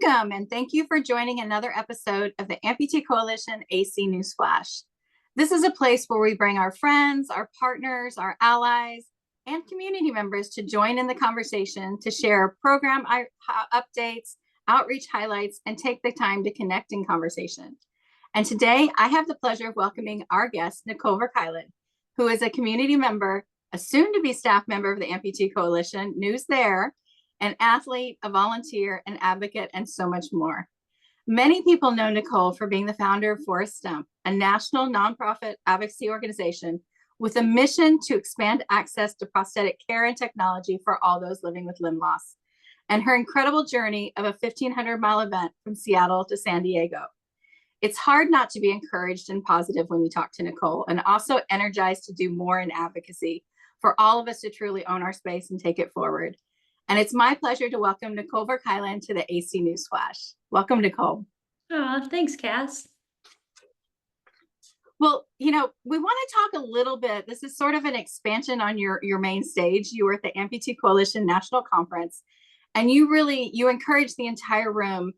Welcome, and thank you for joining another episode of the Amputee Coalition AC News Flash. This is a place where we bring our friends, our partners, our allies, and community members to join in the conversation, to share program updates, outreach highlights, and take the time to connect in conversation. And today, I have the pleasure of welcoming our guest, Nicole Ver Kuilen, who is a community member, a soon-to-be staff member of the Amputee Coalition, news there, an athlete, a volunteer, an advocate, and so much more. Many people know Nicole for being the founder of Forrest Stump, a national nonprofit advocacy organization with a mission to expand access to prosthetic care and technology for all those living with limb loss, and her incredible journey of a 1,500-mile event from Seattle to San Diego. It's hard not to be encouraged and positive when you talk to Nicole, and also energized to do more in advocacy for all of us to truly own our space and take it forward. And it's my pleasure to welcome Nicole Ver Kuilen to the AC News Flash. Welcome, Nicole. Oh, thanks, Cass. Well, we want to talk a little bit. This is sort of an expansion on your main stage. You were at the Amputee Coalition National Conference, and you encouraged the entire room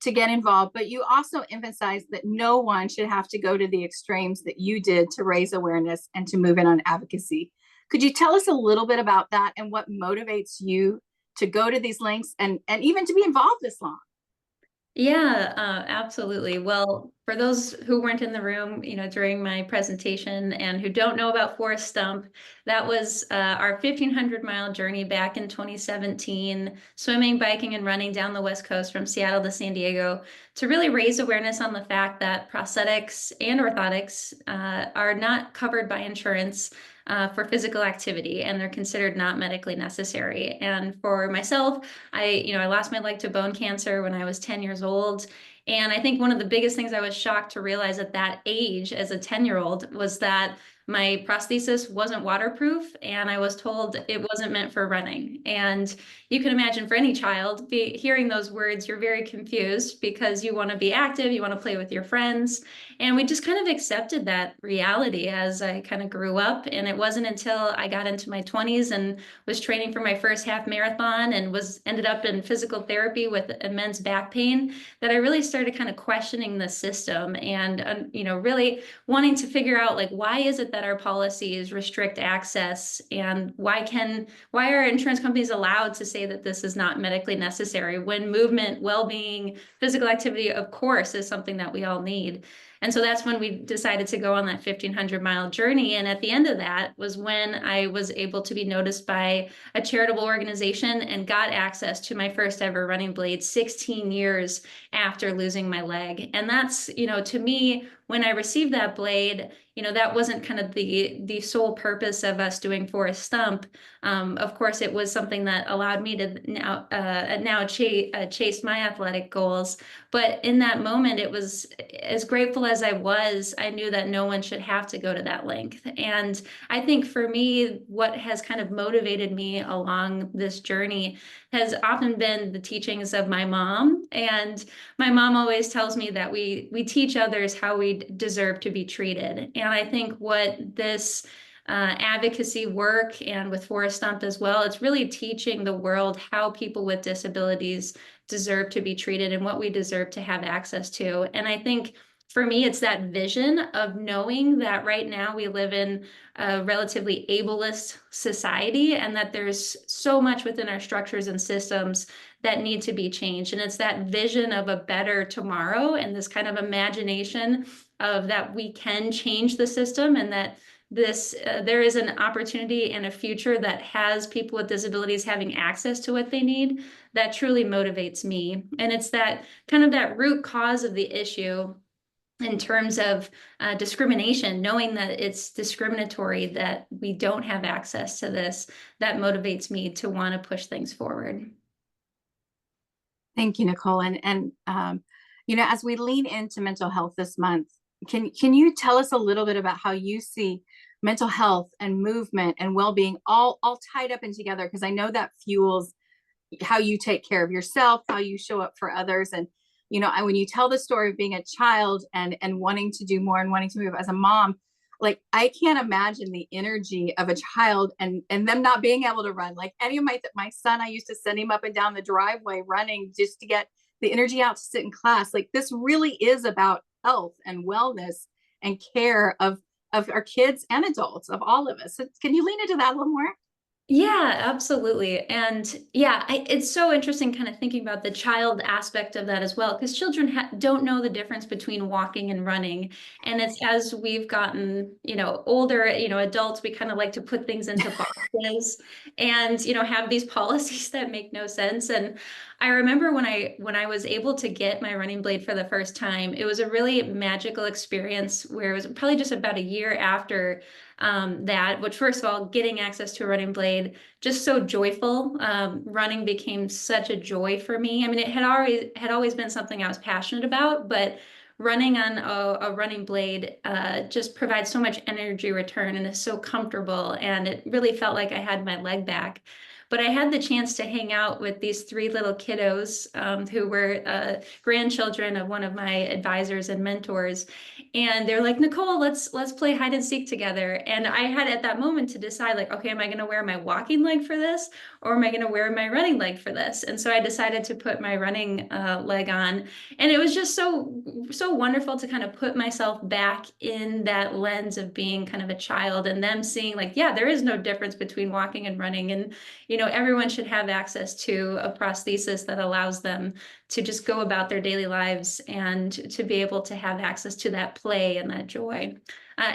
to get involved, but you also emphasized that no one should have to go to the extremes that you did to raise awareness and to move in on advocacy. Could you tell us a little bit about that and what motivates you to go to these lengths and even to be involved this long? Yeah, absolutely. Well, for those who weren't in the room, during my presentation and who don't know about Forrest Stump, that was our 1,500-mile journey back in 2017, swimming, biking, and running down the West Coast from Seattle to San Diego to really raise awareness on the fact that prosthetics and orthotics are not covered by insurance for physical activity, and they're considered not medically necessary. And for myself, I lost my leg to bone cancer when I was 10 years old. And I think one of the biggest things I was shocked to realize at that age as a 10-year-old was that my prosthesis wasn't waterproof, and I was told it wasn't meant for running. And you can imagine for any child, hearing those words, you're very confused because you want to be active, you want to play with your friends. And we just kind of accepted that reality as I kind of grew up. And it wasn't until I got into my 20s and was training for my first half marathon and ended up in physical therapy with immense back pain that I really started kind of questioning the system and, really wanting to figure out, like, why is it that our policies restrict access, and why are insurance companies allowed to say that this is not medically necessary when movement, well-being, physical activity, of course, is something that we all need. And so that's when we decided to go on that 1,500-mile journey. And at the end of that was when I was able to be noticed by a charitable organization and got access to my first ever running blade 16 years after losing my leg. And that's, to me, when I received that blade, that wasn't kind of the sole purpose of us doing Forrest Stump. Of course, it was something that allowed me to now chase my athletic goals. But in that moment, it was, as grateful as I was, I knew that no one should have to go to that length. And I think for me, what has kind of motivated me along this journey has often been the teachings of my mom. And my mom always tells me that we teach others how we deserve to be treated. And I think what this advocacy work, and with Forrest Stump as well, it's really teaching the world how people with disabilities deserve to be treated and what we deserve to have access to. And I think for me, it's that vision of knowing that right now we live in a relatively ableist society, and that there's so much within our structures and systems that need to be changed. And it's that vision of a better tomorrow and this kind of imagination of that we can change the system, and that there is an opportunity and a future that has people with disabilities having access to what they need, that truly motivates me. And it's that kind of that root cause of the issue in terms of discrimination, knowing that it's discriminatory that we don't have access to this, that motivates me to want to push things forward. Thank you, Nicole. And as we lean into mental health this month, can you tell us a little bit about how you see mental health and movement and well-being all tied up and together? Because I know that fuels how you take care of yourself, how you show up for others. And when you tell the story of being a child and wanting to do more and wanting to move as a mom, like, I can't imagine the energy of a child and them not being able to run. Like, any of my son, I used to send him up and down the driveway running just to get the energy out to sit in class. Like, this really is about health and wellness and care of our kids and adults, of all of us. So can you lean into that a little more? Yeah, absolutely. And yeah, it's so interesting kind of thinking about the child aspect of that as well, because children don't know the difference between walking and running. And it's as we've gotten, older, adults, we kind of like to put things into boxes and, have these policies that make no sense. And I remember when I was able to get my running blade for the first time, it was a really magical experience where it was probably just about a year after that, which first of all, getting access to a running blade, just so joyful. Running became such a joy for me. I mean, it had always been something I was passionate about, but running on a running blade just provides so much energy return and is so comfortable. And it really felt like I had my leg back. But I had the chance to hang out with these three little kiddos who were grandchildren of one of my advisors and mentors. And they're like, Nicole, let's play hide and seek together. And I had at that moment to decide, like, okay, am I going to wear my walking leg for this, or am I going to wear my running leg for this? And so I decided to put my running leg on, and it was just so wonderful to kind of put myself back in that lens of being kind of a child, and them seeing like, yeah, there is no difference between walking and running, and everyone should have access to a prosthesis that allows them to just go about their daily lives and to be able to have access to that play and that joy.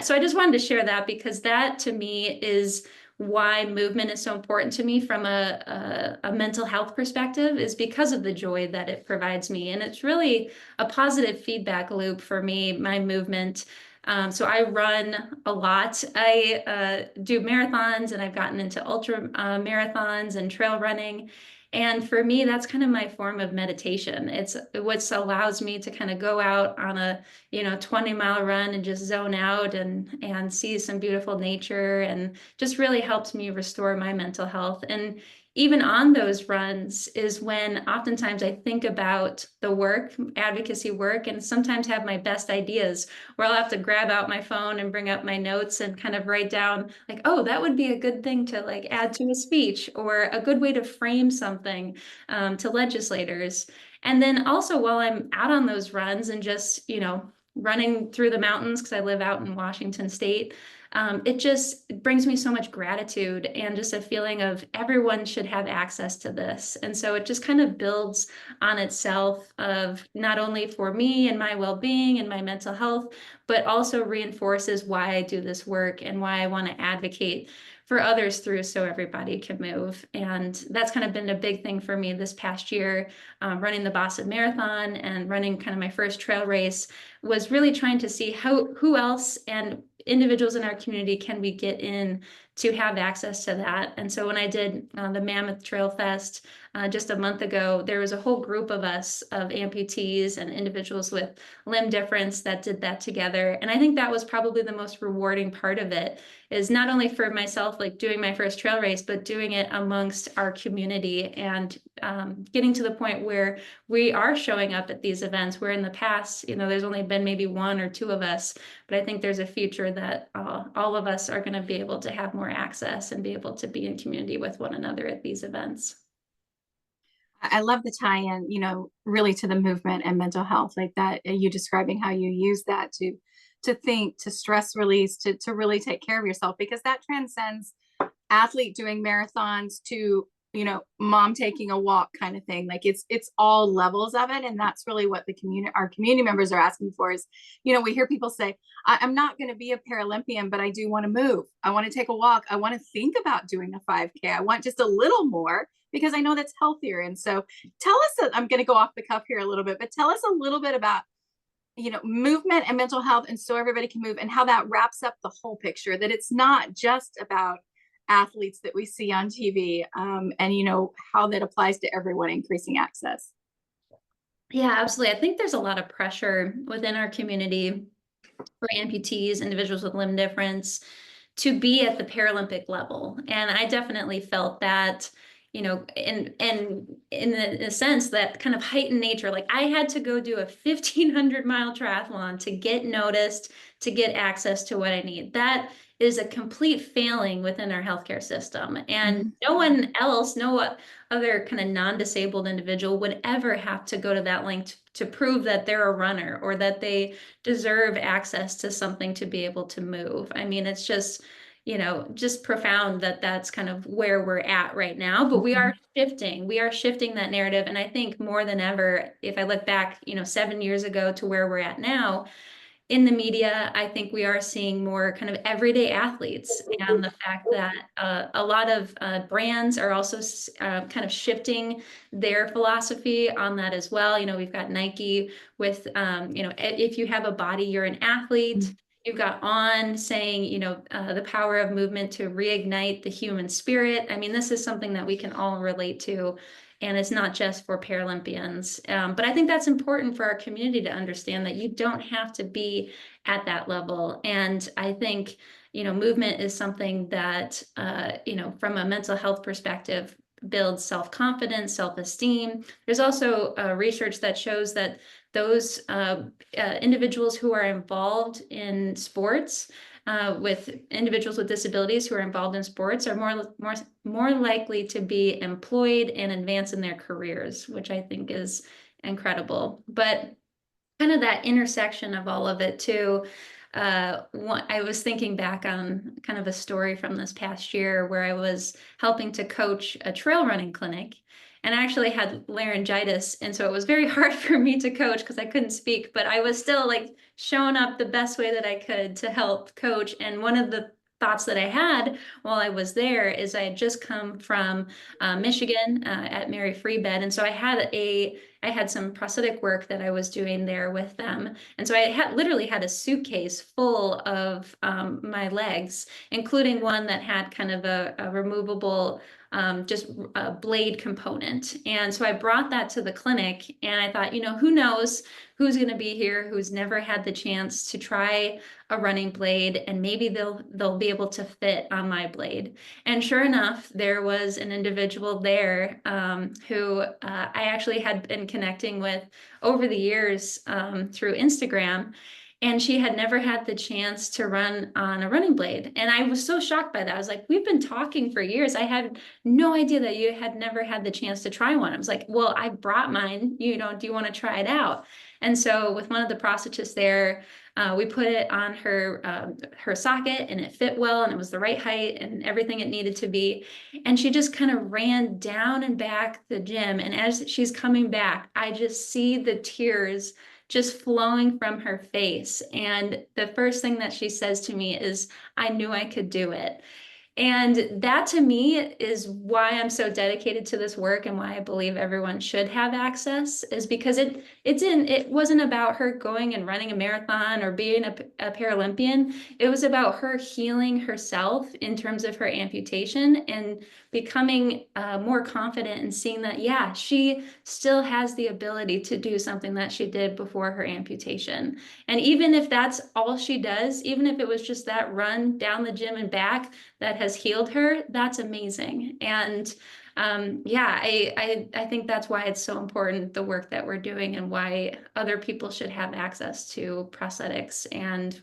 So I just wanted to share that, because that to me is why movement is so important to me from a mental health perspective, is because of the joy that it provides me. And it's really a positive feedback loop for me, my movement. So I run a lot. I do marathons, and I've gotten into ultra marathons and trail running. And for me, that's kind of my form of meditation. It's what allows me to kind of go out on a 20-mile run and just zone out and see some beautiful nature, and just really helps me restore my mental health. And even on those runs is when oftentimes I think about the work, advocacy work, and sometimes have my best ideas, where I'll have to grab out my phone and bring up my notes and kind of write down like, oh, that would be a good thing to like add to a speech, or a good way to frame something to legislators. And then also while I'm out on those runs and just, running through the mountains, because I live out in Washington State, it just brings me so much gratitude and just a feeling of everyone should have access to this. And so it just kind of builds on itself, of not only for me and my well-being and my mental health, but also reinforces why I do this work and why I want to advocate for others through, so everybody can move. And that's kind of been a big thing for me this past year, running the Boston Marathon and running kind of my first trail race, was really trying to see who else and individuals in our community can we get in to have access to that. And so when I did the Mammoth Trail Fest just a month ago, there was a whole group of us, of amputees and individuals with limb difference, that did that together. And I think that was probably the most rewarding part of it, is not only for myself, like doing my first trail race, but doing it amongst our community, and getting to the point where we are showing up at these events, where in the past, there's only been maybe one or two of us. But I think there's a future that all of us are going to be able to have more access and be able to be in community with one another at these events. I love the tie-in, really to the movement and mental health, like that, you describing how you use that to think, to stress release, to really take care of yourself, because that transcends athlete doing marathons to, mom taking a walk kind of thing. Like, it's all levels of it. And that's really what our community members are asking for is, we hear people say, I'm not going to be a Paralympian, but I do want to move. I want to take a walk. I want to think about doing a 5K. I want just a little more, because I know that's healthier. And so tell us, I'm going to go off the cuff here a little bit, but tell us a little bit about, movement and mental health, and so everybody can move, and how that wraps up the whole picture, that it's not just about athletes that we see on TV, and how that applies to everyone, increasing access. Yeah, absolutely. I think there's a lot of pressure within our community for amputees, individuals with limb difference, to be at the Paralympic level. And I definitely felt that, in a sense, that kind of heightened nature. Like, I had to go do a 1,500-mile triathlon to get noticed, to get access to what I need. That is a complete failing within our healthcare system. And Mhm. no one else, no other kind of non-disabled individual would ever have to go to that length to prove that they're a runner or that they deserve access to something to be able to move. I mean, it's just, just profound that that's kind of where we're at right now, but Mhm. we are shifting that narrative. And I think more than ever, if I look back, 7 years ago to where we're at now, in the media, I think we are seeing more kind of everyday athletes, and the fact that a lot of brands are also kind of shifting their philosophy on that as well. We've got Nike with, if you have a body, you're an athlete. You've got On saying, the power of movement to reignite the human spirit. I mean, this is something that we can all relate to. And it's not just for Paralympians. But I think that's important for our community to understand that you don't have to be at that level. And I think, movement is something that, from a mental health perspective, builds self-confidence, self-esteem. There's also research that shows that those individuals who are involved in sports, with individuals with disabilities who are involved in sports, are more likely to be employed and advance in their careers, which I think is incredible. But kind of that intersection of all of it too. I was thinking back on kind of a story from this past year where I was helping to coach a trail running clinic, and I actually had laryngitis, and so it was very hard for me to coach because I couldn't speak, but I was still like showing up the best way that I could to help coach. And one of the thoughts that I had while I was there is I had just come from Michigan at Mary Free Bed, and so I had some prosthetic work that I was doing there with them. And so I literally had a suitcase full of my legs, including one that had kind of a removable just a blade component. And so I brought that to the clinic, and I thought, who knows who's going to be here who's never had the chance to try a running blade, and maybe they'll be able to fit on my blade. And sure enough, there was an individual there who I actually had been connecting with over the years through Instagram. And she had never had the chance to run on a running blade. And I was so shocked by that. I was like, we've been talking for years. I had no idea that you had never had the chance to try one. I was like, well, I brought mine, do you want to try it out? And so with one of the prosthetists there, we put it on her socket, and it fit well, and it was the right height and everything it needed to be. And she just kind of ran down and back the gym. And as she's coming back, I just see the tears just flowing from her face. And the first thing that she says to me is, I knew I could do it. And that to me is why I'm so dedicated to this work, and why I believe everyone should have access, is because it wasn't about her going and running a marathon or being a Paralympian. It was about her healing herself in terms of her amputation and becoming more confident and seeing that, yeah, she still has the ability to do something that she did before her amputation. And even if that's all she does, even if it was just that run down the gym and back that has healed her, that's amazing. And yeah, I think that's why it's so important, the work that we're doing, and why other people should have access to prosthetics and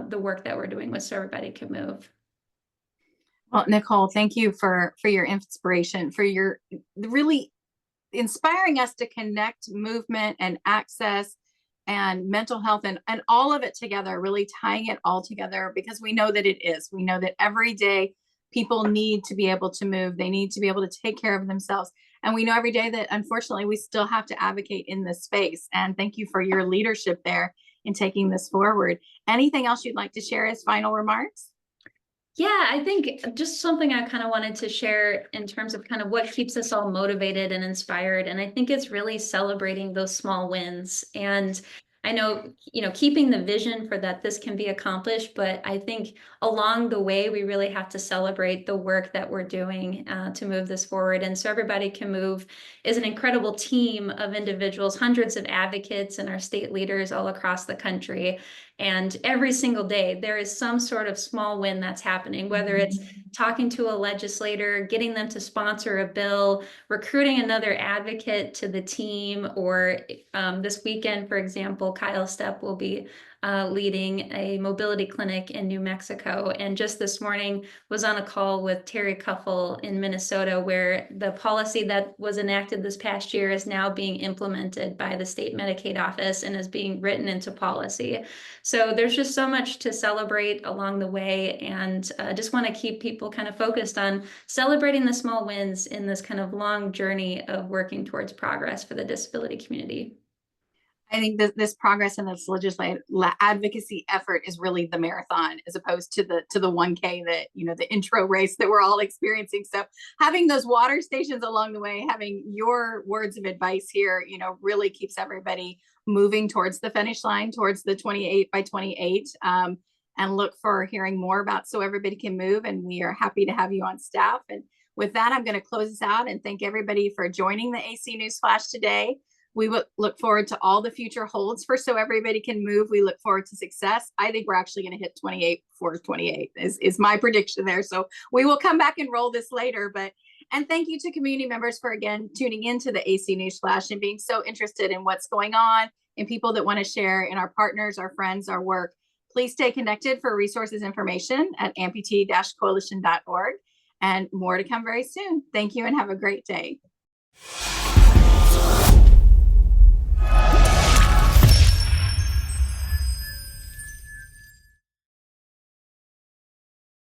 the work that we're doing with So Everybody Can Move. Well, Nicole, thank you for your inspiration, for your really inspiring us to connect movement and access and mental health and all of it together, really tying it all together, because we know that it is. We know that every day people need to be able to move. They need to be able to take care of themselves. And we know every day that unfortunately we still have to advocate in this space. And thank you for your leadership there in taking this forward. Anything else you'd like to share as final remarks? Yeah, I think just something I kind of wanted to share in terms of kind of what keeps us all motivated and inspired. And I think it's really celebrating those small wins. And I know, keeping the vision for that this can be accomplished, but I think along the way, we really have to celebrate the work that we're doing to move this forward. And So Everybody Can Move is an incredible team of individuals, hundreds of advocates, and our state leaders all across the country. And every single day, there is some sort of small win that's happening, whether it's talking to a legislator, getting them to sponsor a bill, recruiting another advocate to the team, or this weekend, for example, Kyle Stepp will be leading a mobility clinic in New Mexico. And just this morning was on a call with Terry Cuffle in Minnesota, where the policy that was enacted this past year is now being implemented by the state Medicaid office and is being written into policy. So there's just so much to celebrate along the way, and just want to keep people kind of focused on celebrating the small wins in this kind of long journey of working towards progress for the disability community. I think this progress and this legislative advocacy effort is really the marathon, as opposed to the 1K that, the intro race that we're all experiencing. So having those water stations along the way, having your words of advice here, really keeps everybody moving towards the finish line, towards the 28 by 28. And look for hearing more about So Everybody Can Move. And we are happy to have you on staff. And with that, I'm going to close this out and thank everybody for joining the AC News Flash today. We will look forward to all the future holds for So Everybody Can Move. We look forward to success. I think we're actually going to hit 28 before 28 is my prediction there. So we will come back and roll this later. And thank you to community members for, again, tuning into the AC News Flash and being so interested in what's going on and people that want to share in our partners, our friends, our work. Please stay connected for resources information at amputee-coalition.org, and more to come very soon. Thank you and have a great day.